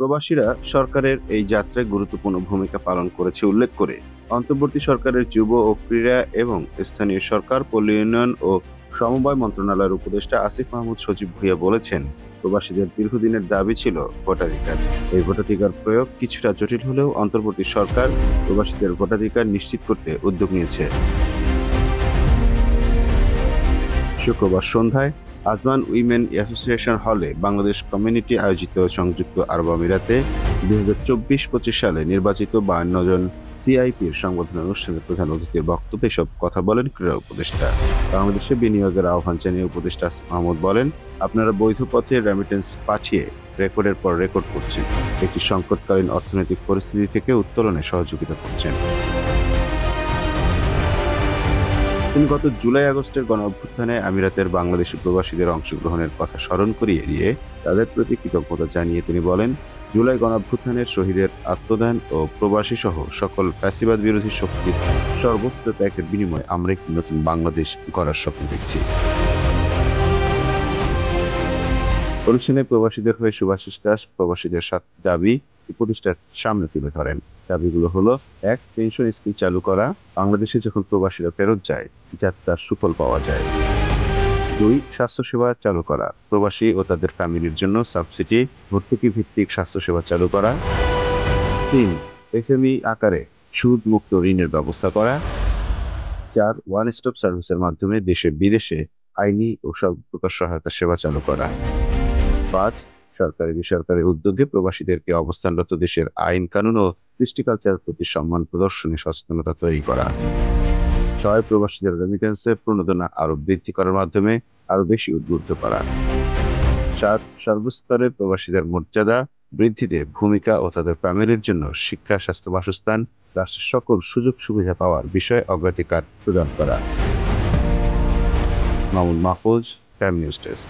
প্রবাসীরা সরকারের এই যাত্রায় গুরুত্বপূর্ণ ভূমিকা পালন করেছে উল্লেখ করে অন্তর্বর্তী সরকারের যুব ও ক্রীড়া এবং স্থানীয় সরকার পল্লী উন্নয়ন ও সমবায় মন্ত্রণালয়ের উপদেষ্টা আসিফ মাহমুদ সজীব ভুঁইয়া বলেছেন, প্রবাসীদের দীর্ঘদিনের দাবি ছিল ভোটাধিকার। এই ভোটাধিকার প্রয়োগ কিছুটা জটিল হলেও অন্তর্বর্তী সরকার প্রবাসীদের ভোটাধিকার নিশ্চিত করতে উদ্যোগ নিয়েছে। শুক্রবার সন্ধ্যায় আজমান উইমেন অ্যাসোসিয়েশন হলে বাংলাদেশ কমিউনিটি আয়োজিত সংযুক্ত আরব আমিরাতে 2024-25 সালে নির্বাচিত 52 জন সিআইপির সংবর্ধনা অনুষ্ঠানে প্রধান অতিথির বক্তব্যে এসব কথা বলেন ক্রীড়া উপদেষ্টা। বাংলাদেশে বিনিয়োগের আহ্বান জানিয়ে উপদেষ্টা আসিফ মাহমুদ বলেন, আপনারা বৈধ পথে রেমিটেন্স পাঠিয়ে রেকর্ডের পর রেকর্ড করছেন, একটি সংকটকালীন অর্থনৈতিক পরিস্থিতি থেকে উত্তোলনে সহযোগিতা করছেন। তিনি গত জুলাই-আগস্টের গণঅভ্যুত্থানে আমিরাতের বাংলাদেশি প্রবাসীদের অংশগ্রহণের কথা স্মরণ করিয়ে দিয়ে তাদের প্রতি কৃতজ্ঞতা জানিয়ে তিনি বলেন, জুলাই গণঅভ্যুত্থানের শহীদের আত্মদান ও প্রবাসী সহ সকল ফ্যাসিবাদ বিরোধী শক্তির সর্বোচ্চ ত্যাগের বিনিময়ে আমরা একটি নতুন বাংলাদেশ গড়ার স্বপ্ন দেখছি। অনুষ্ঠানে প্রবাসীদের হয়ে শুভাশিস দাস প্রবাসীদের 7টি দাবি উপদেষ্টার সামনে তুলে ধরেন। দাবিগুলো হলো: 1. পেনশন স্কিম চালু করা, বাংলাদেশে যখন প্রবাসীরা ফেরত যায় যাতে তার সুফল পাওয়া যায়। 2. স্বাস্থ্যসেবা চালু করা, প্রবাসী ও তাদের ফ্যামিলির জন্য সাবসিডি ভর্তুকি ভিত্তিক স্বাস্থ্যসেবা চালু করা। 3. এসএমই আকারে সুদ মুক্ত ঋণের ব্যবস্থা করা। 4. ওয়ান স্টপ সার্ভিসের মাধ্যমে দেশে বিদেশে আইনি ও সব প্রকার সহায়তা সেবা চালু করা। 5. সরকারি বেসরকারি উদ্যোগে প্রবাসীদেরকে অবস্থানরত দেশের আইন কানুন ও কৃষ্টি কালচারের প্রতি সম্মান প্রদর্শনে সচেতনতা তৈরি করা। 6. প্রবাসীদের রেমিটেন্সের প্রণোদনা আরো বৃদ্ধি করার মাধ্যমে আরো বেশি উদ্বুদ্ধ করা। 7. সর্বস্তরে প্রবাসীদের মর্যাদা বৃদ্ধিতে ভূমিকা ও তাদের ফ্যামিলির জন্য শিক্ষা, স্বাস্থ্য, বাসস্থান, রাষ্ট্রের সকল সুযোগ সুবিধা পাওয়ার বিষয়ে অগ্রাধিকার প্রদান করা। Mamun Mahfuz, time news desk.